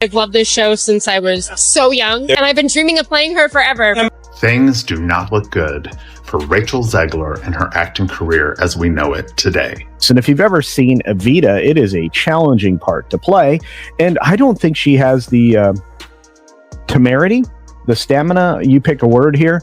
I've loved this show since I was so young, and I've been dreaming of playing her forever. Things do not look good for Rachel Zegler and her acting career as we know it today. And if you've ever seen Evita, it is a challenging part to play, and I don't think she has the temerity, the stamina, you pick a word here,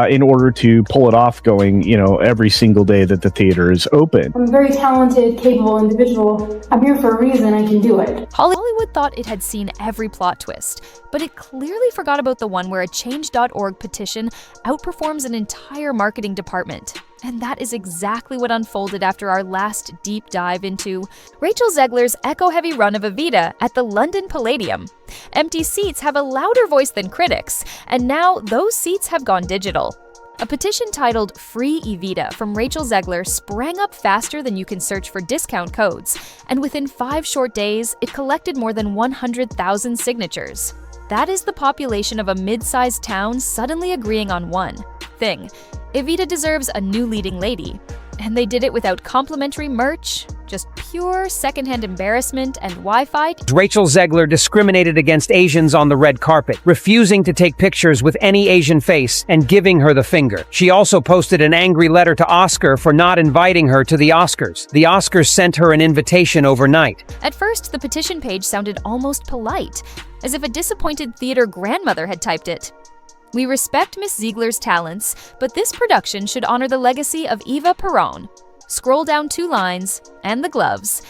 in order to pull it off going, every single day that the theater is open. I'm a very talented, capable individual. I'm here for a reason. I can do it. Hollywood thought it had seen every plot twist, but it clearly forgot about the one where a Change.org petition outperforms an entire marketing department. And that is exactly what unfolded after our last deep dive into Rachel Zegler's echo-heavy run of Evita at the London Palladium. Empty seats have a louder voice than critics, and now those seats have gone digital. A petition titled Free Evita from Rachel Zegler sprang up faster than you can search for discount codes, and within 5 short days, it collected more than 100,000 signatures. That is the population of a mid-sized town suddenly agreeing on one thing. Evita deserves a new leading lady. And they did it without complimentary merch, just pure secondhand embarrassment and Wi-Fi. Rachel Zegler discriminated against Asians on the red carpet, refusing to take pictures with any Asian face and giving her the finger. She also posted an angry letter to Oscar for not inviting her to the Oscars. The Oscars sent her an invitation overnight. At first, the petition page sounded almost polite, as if a disappointed theater grandmother had typed it. We respect Miss Ziegler's talents, but this production should honor the legacy of Eva Peron. Scroll down 2 lines, and the gloves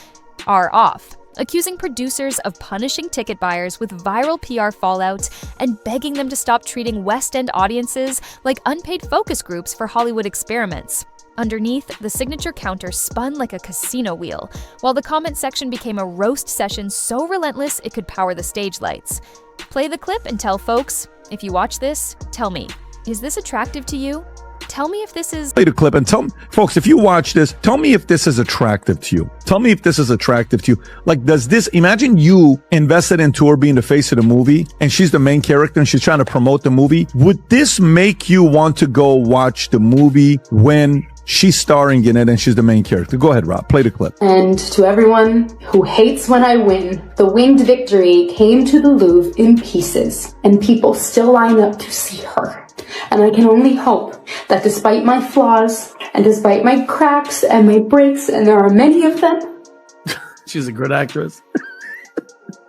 are off, accusing producers of punishing ticket buyers with viral PR fallout and begging them to stop treating West End audiences like unpaid focus groups for Hollywood experiments. Underneath, the signature counter spun like a casino wheel, while the comment section became a roast session so relentless it could power the stage lights. Play the clip and tell folks, if you watch this, tell me, is this attractive to you? Tell me if this is... Play the clip and tell folks, if you watch this, tell me if this is attractive to you. Tell me if this is attractive to you. Like, does this, imagine you invested into her being the face of the movie and she's the main character and she's trying to promote the movie. Would this make you want to go watch the movie when she's starring in it and she's the main character? Go ahead, Rob. Play the clip. And to everyone who hates when I win, the winged victory came to the Louvre in pieces, and people still line up to see her. And I can only hope that despite my flaws, and despite my cracks and my breaks, and there are many of them, She's a good actress.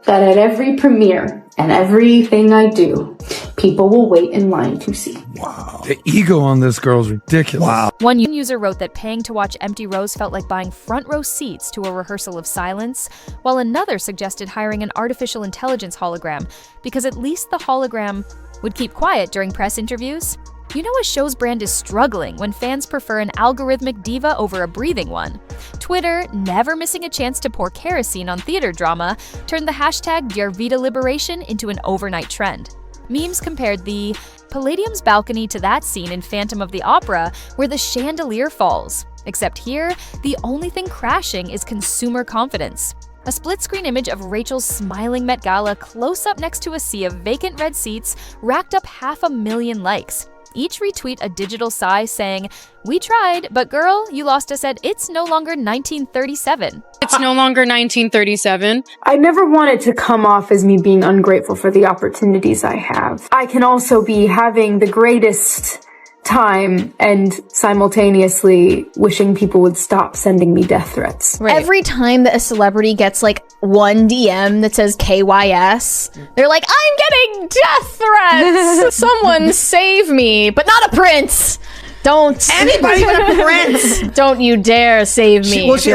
that at every premiere and everything I do, people will wait in line to see. Wow. The ego on this girl is ridiculous. Wow. One user wrote that paying to watch empty rows felt like buying front row seats to a rehearsal of silence, while another suggested hiring an artificial intelligence hologram, because at least the hologram would keep quiet during press interviews. You know a show's brand is struggling when fans prefer an algorithmic diva over a breathing one. Twitter, never missing a chance to pour kerosene on theater drama, turned the hashtag #DearVita Liberation into an overnight trend. Memes compared the Palladium's balcony to that scene in Phantom of the Opera where the chandelier falls. Except here, the only thing crashing is consumer confidence. A split-screen image of Rachel's smiling Met Gala close up next to a sea of vacant red seats racked up 500,000 likes. Each retweet a digital sigh saying, "We tried, but girl, you lost us at It's No Longer 1937. It's no longer 1937. I never wanted to come off as me being ungrateful for the opportunities I have. I can also be having the greatest time and simultaneously wishing people would stop sending me death threats. Right. Every time that a celebrity gets like one DM that says KYS, they're like, I'm getting death threats! Someone save me, but not a prince! Don't anybody but a prince. Don't you dare save me. She's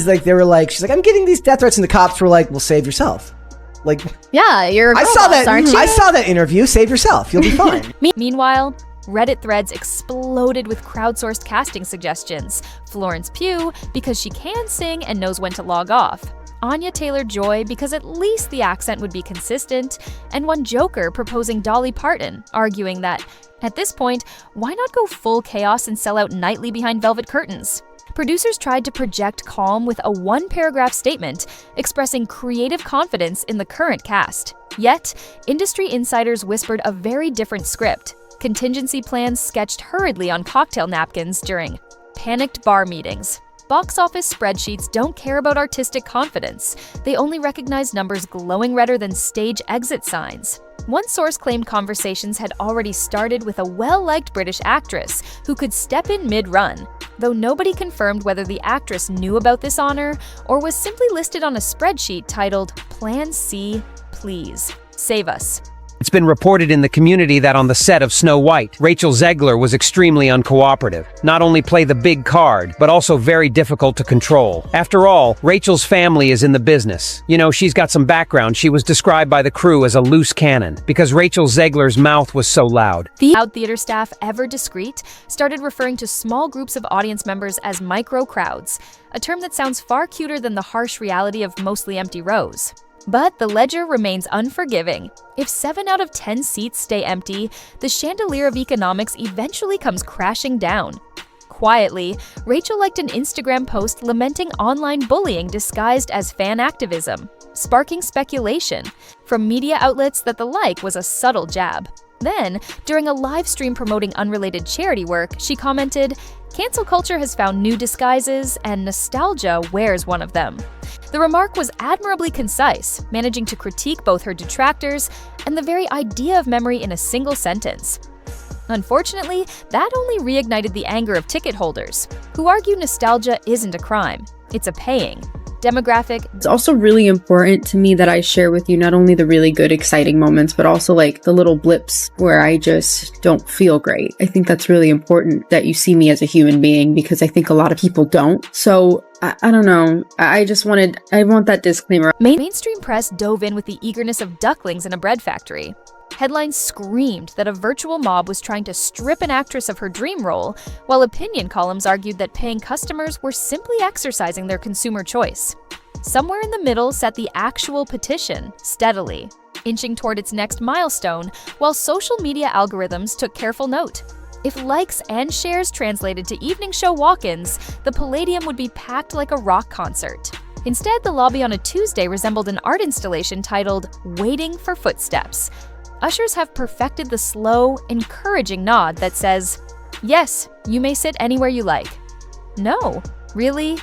like, I'm getting these death threats, and the cops were like, well, save yourself. Like, yeah, you're a girl boss, aren't you? I saw that interview. Save yourself. You'll be fine. Meanwhile, Reddit threads exploded with crowdsourced casting suggestions. Florence Pugh, because she can sing and knows when to log off. Anya Taylor-Joy, because at least the accent would be consistent. And one joker proposing Dolly Parton, arguing that, at this point, why not go full chaos and sell out nightly behind velvet curtains? Producers tried to project calm with a 1-paragraph statement expressing creative confidence in the current cast. Yet, industry insiders whispered a very different script. Contingency plans sketched hurriedly on cocktail napkins during panicked bar meetings. box office spreadsheets don't care about artistic confidence. They only recognize numbers glowing redder than stage exit signs. One source claimed conversations had already started with a well-liked British actress who could step in mid-run, though nobody confirmed whether the actress knew about this honor or was simply listed on a spreadsheet titled Plan C, Please Save Us. It's been reported in the community that on the set of Snow White, Rachel Zegler was extremely uncooperative. Not only play the big card, but also very difficult to control. After all, Rachel's family is in the business. You know, she's got some background. She was described by the crew as a loose cannon because Rachel Zegler's mouth was so loud. The loud theater staff, ever discreet, started referring to small groups of audience members as micro crowds, a term that sounds far cuter than the harsh reality of mostly empty rows. But the ledger remains unforgiving. If 7 out of 10 seats stay empty, the chandelier of economics eventually comes crashing down. Quietly, Rachel liked an Instagram post lamenting online bullying disguised as fan activism, sparking speculation from media outlets that the like was a subtle jab. Then, during a live stream promoting unrelated charity work, she commented, "Cancel culture has found new disguises, and nostalgia wears one of them." The remark was admirably concise, managing to critique both her detractors and the very idea of memory in a single sentence. Unfortunately, that only reignited the anger of ticket holders, who argue nostalgia isn't a crime, it's a paying demographic. It's also really important to me that I share with you not only the really good, exciting moments, but also like the little blips where I just don't feel great. I think that's really important that you see me as a human being because I think a lot of people don't. So I don't know. I want that disclaimer. Mainstream press dove in with the eagerness of ducklings in a bread factory. Headlines screamed that a virtual mob was trying to strip an actress of her dream role, while opinion columns argued that paying customers were simply exercising their consumer choice. Somewhere in the middle sat the actual petition, steadily, inching toward its next milestone, while social media algorithms took careful note. If likes and shares translated to evening show walk-ins, the Palladium would be packed like a rock concert. Instead, the lobby on a Tuesday resembled an art installation titled Waiting for Footsteps. Ushers have perfected the slow, encouraging nod that says, "Yes, you may sit anywhere you like." No, really,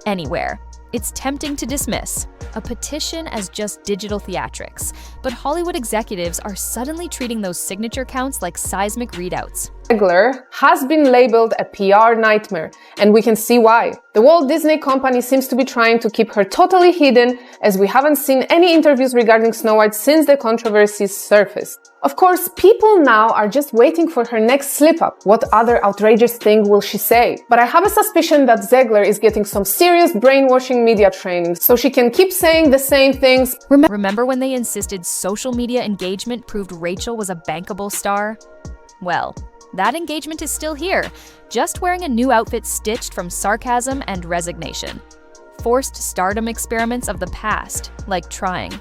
anywhere. It's tempting to dismiss a petition as just digital theatrics, but Hollywood executives are suddenly treating those signature counts like seismic readouts. Zegler has been labeled a PR nightmare, and we can see why. The Walt Disney Company seems to be trying to keep her totally hidden, as we haven't seen any interviews regarding Snow White since the controversies surfaced. Of course, people now are just waiting for her next slip-up. What other outrageous thing will she say? But I have a suspicion that Zegler is getting some serious brainwashing media training, so she can keep saying the same things. Remember when they insisted social media engagement proved Rachel was a bankable star? Well, that engagement is still here, just wearing a new outfit stitched from sarcasm and resignation. Forced stardom experiments of the past, like trying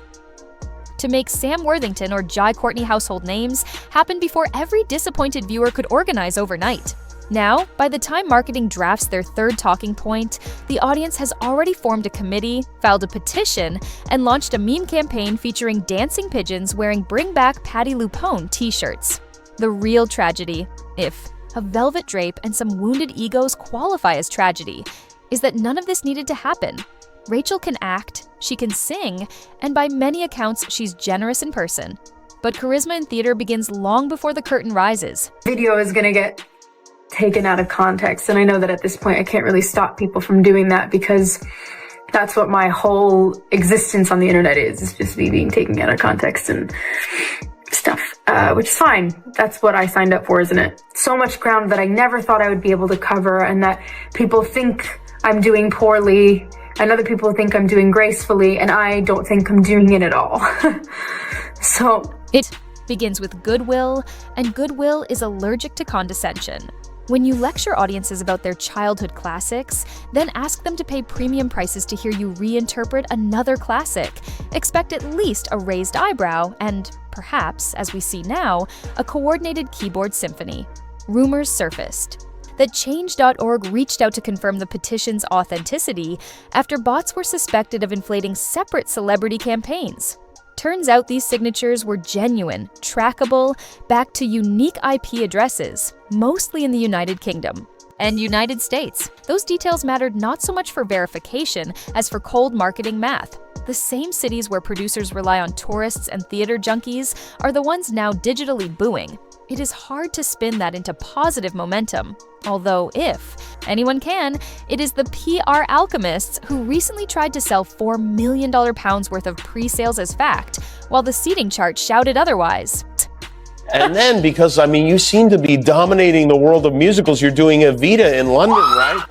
to make Sam Worthington or Jai Courtney household names happen before every disappointed viewer could organize overnight. Now, by the time marketing drafts their third talking point, the audience has already formed a committee, filed a petition, and launched a meme campaign featuring dancing pigeons wearing Bring Back Patti LuPone t-shirts. The real tragedy, if a velvet drape and some wounded egos qualify as tragedy, is that none of this needed to happen. Rachel can act, she can sing, and by many accounts, she's generous in person. But charisma in theater begins long before the curtain rises. Video is gonna get taken out of context, and I know that at this point I can't really stop people from doing that because that's what my whole existence on the internet is just me being taken out of context and stuff, which is fine. That's what I signed up for, isn't it? So much ground that I never thought I would be able to cover, and that people think I'm doing poorly, and other people think I'm doing gracefully, and I don't think I'm doing it at all. So it begins with goodwill, and goodwill is allergic to condescension. When you lecture audiences about their childhood classics, then ask them to pay premium prices to hear you reinterpret another classic, expect at least a raised eyebrow and, perhaps, as we see now, a coordinated keyboard symphony. Rumors surfaced that Change.org reached out to confirm the petition's authenticity after bots were suspected of inflating separate celebrity campaigns. Turns out these signatures were genuine, trackable, backed to unique IP addresses, mostly in the United Kingdom. and United States. Those details mattered not so much for verification as for cold marketing math. The same cities where producers rely on tourists and theater junkies are the ones now digitally booing. It is hard to spin that into positive momentum. Although if anyone can, it is the PR alchemists who recently tried to sell $4 million worth of pre-sales as fact, while the seating chart shouted otherwise. And then, because, you seem to be dominating the world of musicals, you're doing Evita in London, right?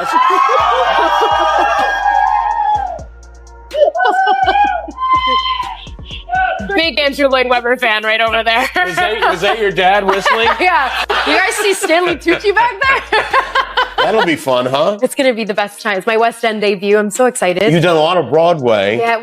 Big Andrew Lloyd Webber fan right over there. Is that your dad whistling? Yeah. You guys see Stanley Tucci back there? That'll be fun, huh? It's going to be the best time. It's my West End debut. I'm so excited. You've done a lot of Broadway. Yeah,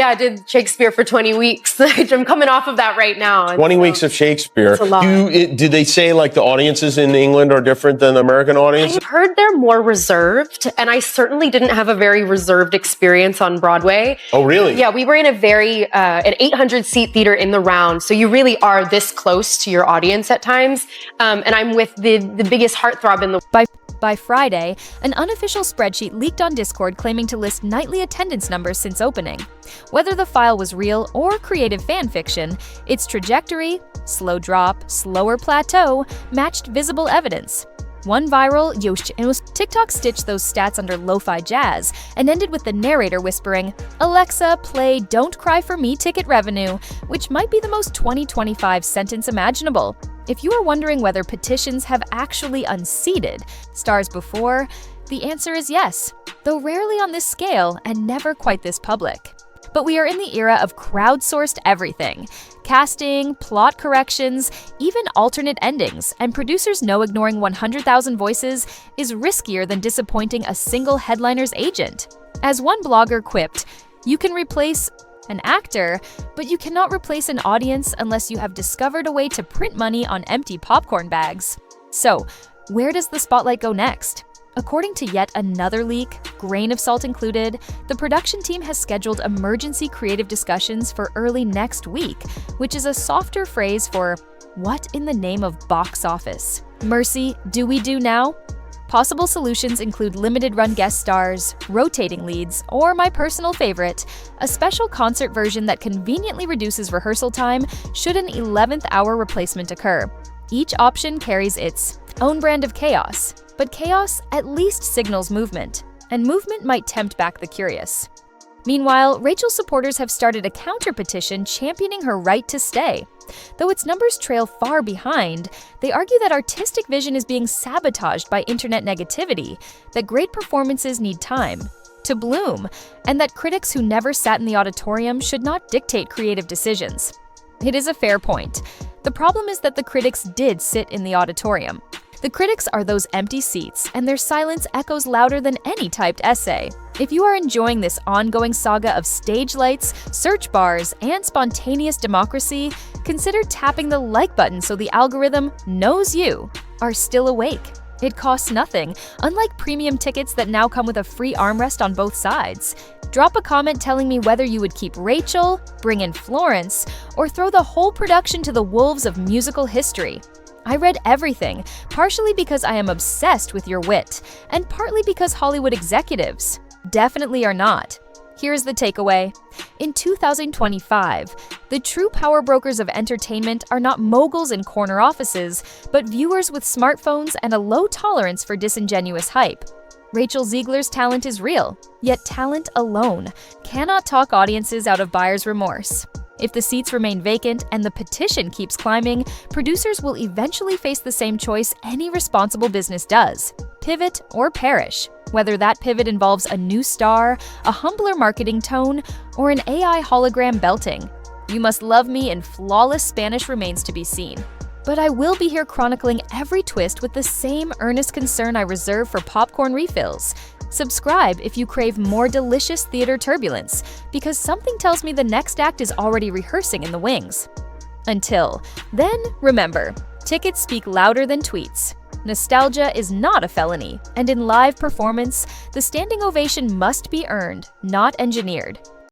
I did Shakespeare for 20 weeks. I'm coming off of that right now. 20 weeks of Shakespeare. It's a lot. Do they say like the audiences in England are different than the American audience? I've heard they're more reserved, and I certainly didn't have a very reserved experience on Broadway. Oh, really? Yeah, we were in an 800-seat theater in the round, so you really are this close to your audience at times. And I'm with the biggest heartthrob in the... By Friday, an unofficial spreadsheet leaked on Discord claiming to list nightly attendance numbers since opening. Whether the file was real or creative fan fiction, its trajectory, slow drop, slower plateau, matched visible evidence. One viral TikTok stitched those stats under lo-fi jazz and ended with the narrator whispering, "Alexa, play Don't Cry For Me ticket revenue," which might be the most 2025 sentence imaginable. If you are wondering whether petitions have actually unseated stars before, the answer is yes, though rarely on this scale and never quite this public. But we are in the era of crowdsourced everything. Casting, plot corrections, even alternate endings, and producers know ignoring 100,000 voices is riskier than disappointing a single headliner's agent. As one blogger quipped, "You can replace an actor, but you cannot replace an audience unless you have discovered a way to print money on empty popcorn bags." So, where does the spotlight go next? According to yet another leak, grain of salt included, the production team has scheduled emergency creative discussions for early next week, which is a softer phrase for what in the name of box office? Mercy, do we do now? Possible solutions include limited-run guest stars, rotating leads, or my personal favorite, a special concert version that conveniently reduces rehearsal time should an 11th hour replacement occur. Each option carries its own brand of chaos, but chaos at least signals movement, and movement might tempt back the curious. Meanwhile, Rachel's supporters have started a counter-petition championing her right to stay. Though its numbers trail far behind, they argue that artistic vision is being sabotaged by internet negativity, that great performances need time to bloom, and that critics who never sat in the auditorium should not dictate creative decisions. It is a fair point. The problem is that the critics did sit in the auditorium. The critics are those empty seats, and their silence echoes louder than any typed essay. If you are enjoying this ongoing saga of stage lights, search bars, and spontaneous democracy, consider tapping the like button so the algorithm knows you are still awake. It costs nothing, unlike premium tickets that now come with a free armrest on both sides. Drop a comment telling me whether you would keep Rachel, bring in Florence, or throw the whole production to the wolves of musical history. I read everything, partially because I am obsessed with your wit, and partly because Hollywood executives definitely are not. Here's the takeaway. In 2025, the true power brokers of entertainment are not moguls in corner offices, but viewers with smartphones and a low tolerance for disingenuous hype. Rachel Zegler's talent is real, yet talent alone cannot talk audiences out of buyer's remorse. If the seats remain vacant and the petition keeps climbing, producers will eventually face the same choice any responsible business does: pivot or perish. Whether that pivot involves a new star, a humbler marketing tone, or an AI hologram belting. You Must Love Me in flawless Spanish remains to be seen. But I will be here chronicling every twist with the same earnest concern I reserve for popcorn refills. Subscribe if you crave more delicious theater turbulence, because something tells me the next act is already rehearsing in the wings. Until then, remember, tickets speak louder than tweets. Nostalgia is not a felony, and in live performance, the standing ovation must be earned, not engineered.